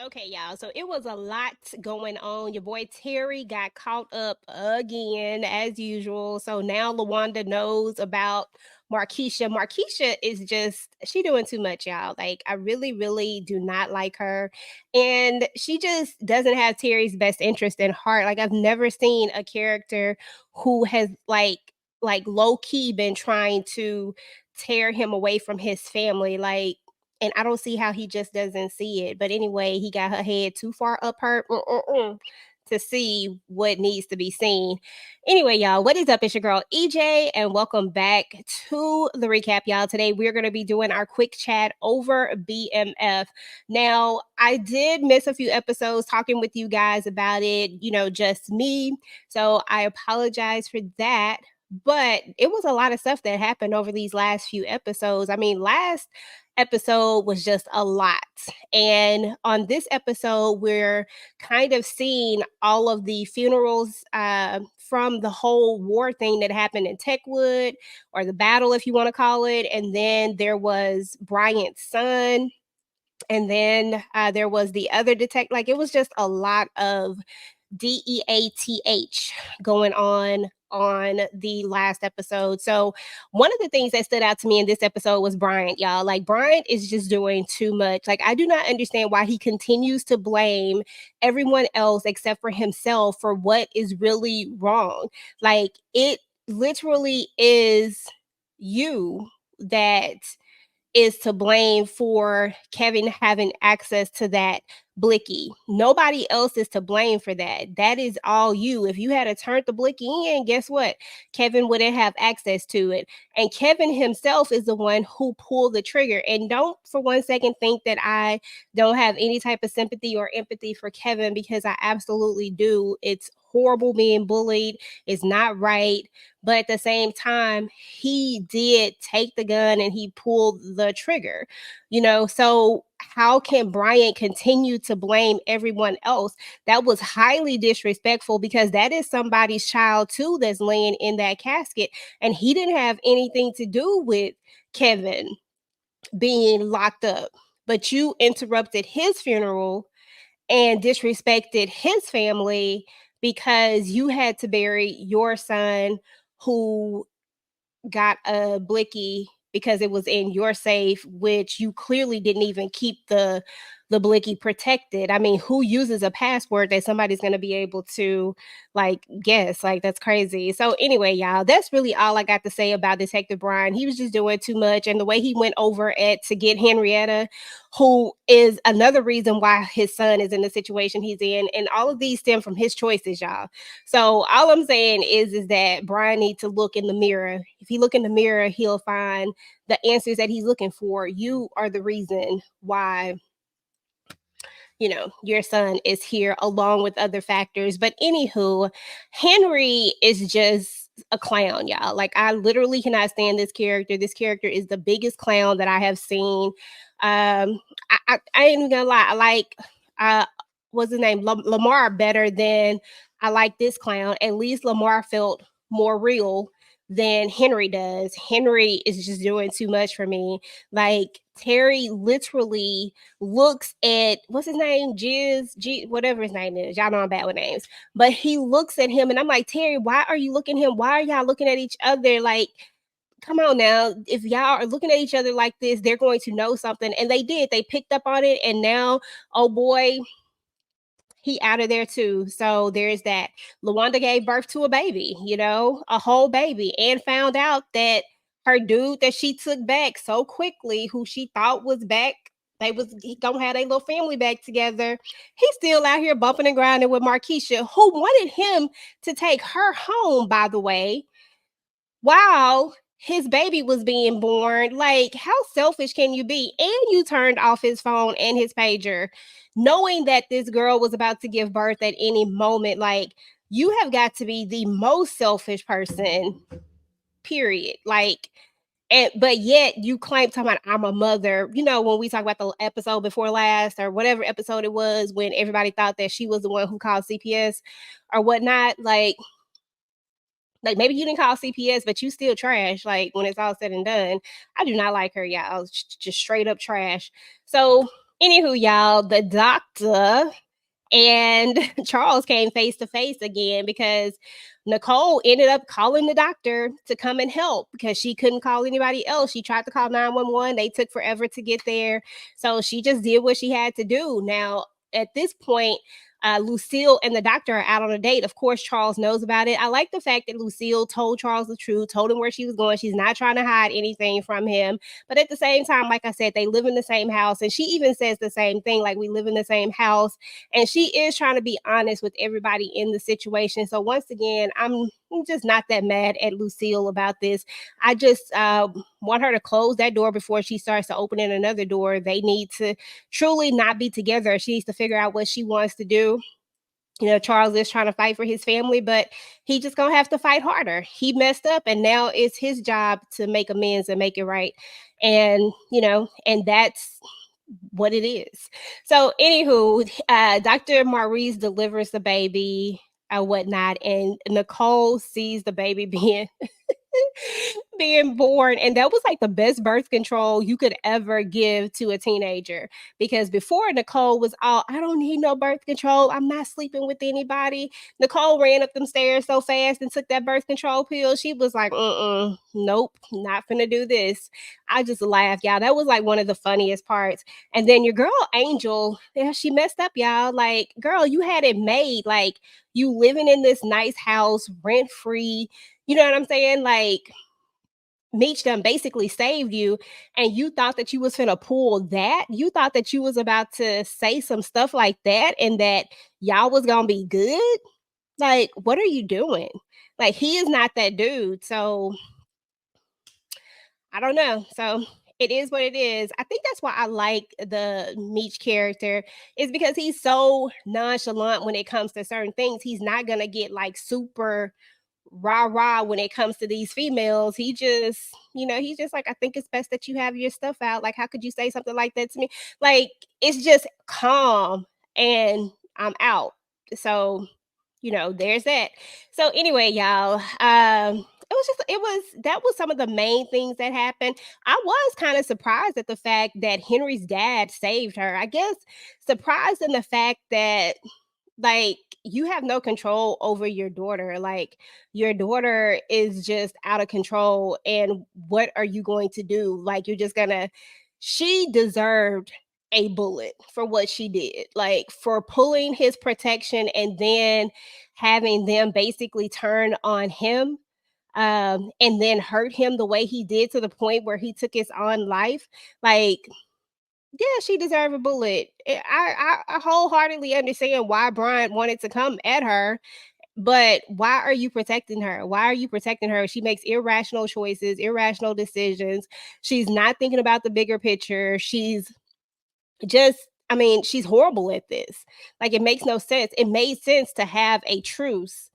Okay, y'all. So it was a lot going on. Your boy Terry got caught up again, as usual. So now Lawanda knows about Markeisha. Markeisha is just, she doing too much, y'all. Like, I really, really do not like her. And she just doesn't have Terry's best interest in heart. Like, I've never seen a character who has, like low key been trying to tear him away from his family. Like, and I don't see how he just doesn't see it. But anyway, he got her head too far up her to see what needs to be seen. Anyway, y'all, what is up? It's your girl EJ, and welcome back to the recap, y'all. Today we're going to be doing our quick chat over BMF. Now, I did miss a few episodes talking with you guys about it, just me. So I apologize for that. But it was a lot of stuff that happened over these last few episodes. I mean, last episode was just a lot. And on this episode, we're kind of seeing all of the funerals from the whole war thing that happened in Techwood, or the battle, if you want to call it. And then there was Bryant's son. And then there was the other detective. Like, it was just a lot of DEATH going on the last episode. So one of the things that stood out to me in this episode was Bryant, y'all. Like, Bryant is just doing too much. Like, I do not understand why he continues to blame everyone else except for himself for what is really wrong. Like, it literally is you that is to blame for Kevin having access to that blicky. Nobody else is to blame for that. That is all you. If you had to turn the blicky in, guess what? Kevin wouldn't have access to it. And Kevin himself is the one who pulled the trigger. And don't for one second think that I don't have any type of sympathy or empathy for Kevin, because I absolutely do. It's horrible being bullied. It's not right. But at the same time, he did take the gun and he pulled the trigger, So how can Bryant continue to blame everyone else? That was highly disrespectful, because that is somebody's child too that's laying in that casket. And he didn't have anything to do with Kevin being locked up. But you interrupted his funeral and disrespected his family because you had to bury your son, who got a blicky because it was in your safe, which you clearly didn't even keep the blicky protected. I mean, who uses a password that somebody's going to be able to guess? Like, that's crazy. So anyway, y'all, that's really all I got to say about Detective Brian. He was just doing too much, and the way he went over at to get Henrietta, who is another reason why his son is in the situation he's in, and all of these stem from his choices, y'all. So all I'm saying is that Brian needs to look in the mirror. If he look in the mirror, he'll find the answers that he's looking for. You are the reason why your son is here, along with other factors. But anywho, Henry is just a clown, y'all. Like, I literally cannot stand this character. This character is the biggest clown that I have seen. I ain't even gonna lie. I like what's his name, Lamar, better than I like this clown. At least Lamar felt more real than Henry does. Henry is just doing too much for me. Like, Terry literally looks at what's his name, whatever his name is. Y'all know I'm bad with names, but he looks at him, and I'm like, Terry, why are you looking at him? Why are y'all looking at each other? Like, come on now. If y'all are looking at each other like this, they're going to know something. And they did. They picked up on it, and now, oh boy, he out of there too. So there's that. Lawanda gave birth to a baby, a whole baby, and found out that her dude that she took back so quickly, who she thought was back, they was gonna have their little family back together. He's still out here bumping and grinding with Markeisha, who wanted him to take her home, by the way, while his baby was being born. Like, how selfish can you be? And you turned off his phone and his pager, knowing that this girl was about to give birth at any moment. Like, you have got to be the most selfish person, period. Like, but yet you claim, talking about, I'm a mother. When we talk about the episode before last, or whatever episode it was, when everybody thought that she was the one who called CPS or whatnot, like maybe you didn't call CPS, but you still trash. Like, when it's all said and done, I do not like her, y'all. Just straight up trash. So anywho, y'all, the doctor and Charles came face to face again because Nicole ended up calling the doctor to come and help because she couldn't call anybody else. She tried to call 911. They took forever to get there. So she just did what she had to do. Now, at this point, Lucille and the doctor are out on a date. Of course, Charles knows about it. I like the fact that Lucille told Charles the truth, told him where she was going. She's not trying to hide anything from him. But at the same time, like I said, they live in the same house. And she even says the same thing, like, we live in the same house. And she is trying to be honest with everybody in the situation. So once again, I'm just not that mad at Lucille about this. I just want her to close that door before she starts to open in another door. They need to truly not be together. She needs to figure out what she wants to do. You know, Charles is trying to fight for his family, but he just gonna have to fight harder. He messed up, and now it's his job to make amends and make it right. And and that's what it is. So, anywho, Dr. Maurice delivers the baby and whatnot, and Nicole sees the baby being born, and that was like the best birth control you could ever give to a teenager. Because before, Nicole was all, I don't need no birth control, I'm not sleeping with anybody. Nicole ran up them stairs so fast and took that birth control pill. She was like, nope, not gonna do this. I just laughed, y'all. That was like one of the funniest parts. And then your girl Angel, yeah, she messed up, y'all. Like, girl, you had it made. Like, you living in this nice house, rent free. You know what I'm saying? Like, Meech done basically saved you, and you thought that you was finna pull that. You thought that you was about to say some stuff like that, and that y'all was gonna be good. Like, what are you doing? Like, he is not that dude. So I don't know. So it is what it is. I think that's why I like the Meech character, is because he's so nonchalant when it comes to certain things. He's not gonna get like super rah rah when it comes to these females. He just, he's just like, I think it's best that you have your stuff out. Like, how could you say something like that to me? Like, it's just calm, and I'm out. So, there's that. So anyway, y'all, that was some of the main things that happened. I was kind of surprised at the fact that Henry's dad saved her. I guess surprised in the fact that, like, you have no control over your daughter. Like, your daughter is just out of control, and what are you going to do? Like, you're just gonna she deserved a bullet for what she did, like, for pulling his protection and then having them basically turn on him, and then hurt him the way he did, to the point where he took his own life. Like, yeah, she deserved a bullet. I wholeheartedly understand why Brian wanted to come at her, but why are you protecting her? Why are you protecting her? She makes irrational choices, irrational decisions. She's not thinking about the bigger picture. She's just, I mean, she's horrible at this. Like, it makes no sense. It made sense to have a truce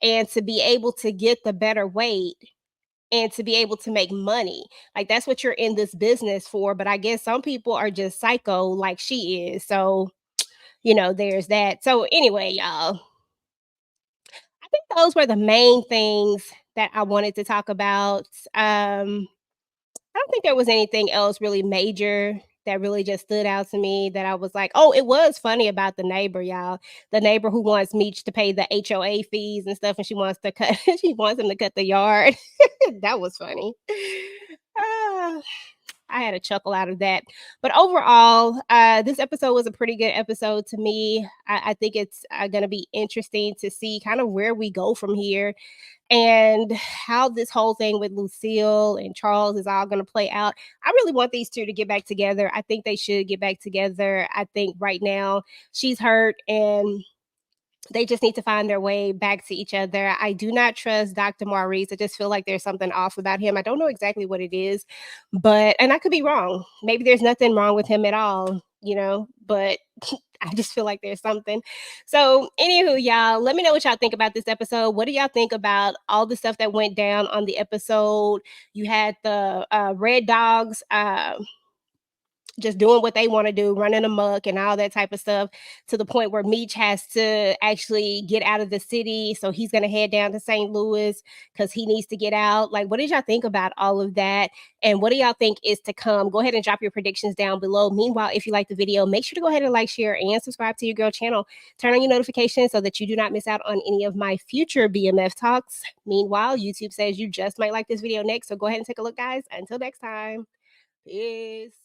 and to be able to get the better weight and to be able to make money. Like, that's what you're in this business for. But I guess some people are just psycho like she is. So, there's that. So anyway, y'all, I think those were the main things that I wanted to talk about. I don't think there was anything else really major that really just stood out to me that I was like, oh, it was funny about the neighbor, y'all. The neighbor who wants Meech to pay the HOA fees and stuff, and she wants to cut she wants him to cut the yard. That was funny. Ah, I had a chuckle out of that. But overall, this episode was a pretty good episode to me. I think it's going to be interesting to see kind of where we go from here, and how this whole thing with Lucille and Charles is all going to play out. I really want these two to get back together. I think they should get back together. I think right now she's hurt, and they just need to find their way back to each other. I do not trust Dr. Maurice. I just feel like there's something off about him. I don't know exactly what it is, and I could be wrong. Maybe there's nothing wrong with him at all, but I just feel like there's something. So, anywho, y'all, let me know what y'all think about this episode. What do y'all think about all the stuff that went down on the episode? You had the Red Dogs just doing what they want to do, running amok and all that type of stuff, to the point where Meech has to actually get out of the city. So he's going to head down to St. Louis because he needs to get out. Like, what did y'all think about all of that? And what do y'all think is to come? Go ahead and drop your predictions down below. Meanwhile, if you like the video, make sure to go ahead and like, share, and subscribe to your girl channel. Turn on your notifications so that you do not miss out on any of my future BMF talks. Meanwhile, YouTube says you just might like this video next. So go ahead and take a look, guys. Until next time. Peace.